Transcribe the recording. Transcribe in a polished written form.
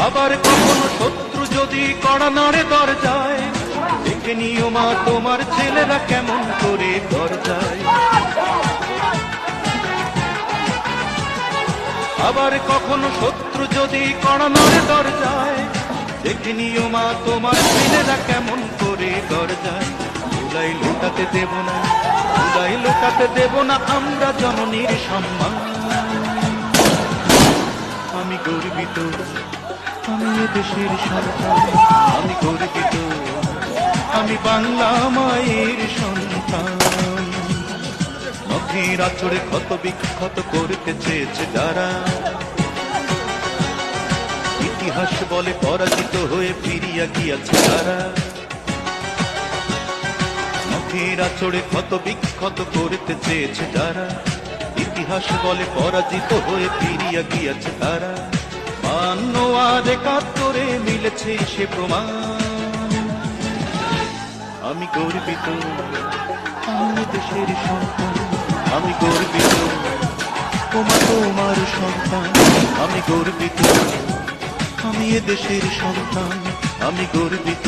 আবার কখনো শত্রু যদি কড়া নাড়ে দরজায়, দেখে নিও মা তোমার ছেলেরা কেমন করে দরজায়। আবার কখনো শত্রু যদি কড়া নাড়ে দরজায়, দেখে নিও মা তোমার ছেলেরা কেমন করে দরজায়। ধুলাই লুটাতে দেব না, ধুলাই লুটাতে দেব না আমরা জননীর সম্মান। আমি গর্বিত, আমি এ দেশের সন্তান, আমি গর্বিত, আমি বাংলা মায়ের সন্তান। নখের আঁচড়ে ক্ষত বিক্ষত করতে চেয়েছে যারা, ইতিহাস বলে পরাজিত হয়ে ফিরিয়া গিয়াছে তারা। নখের আঁচড়ে ক্ষত বিক্ষত করতে চেয়েছে যারা, ইতিহাস বলে পরাজিত হয়ে ফিরিয়া গিয়াছে তারা। 52 আর 71 মিলেছে সে প্রমাণ। আমি গর্বিত, আমি দেশের সন্তান, আমি গর্বিত, তোমার সন্তান। আমি গর্বিত, আমি এ দেশের সন্তান, আমি গর্বিত।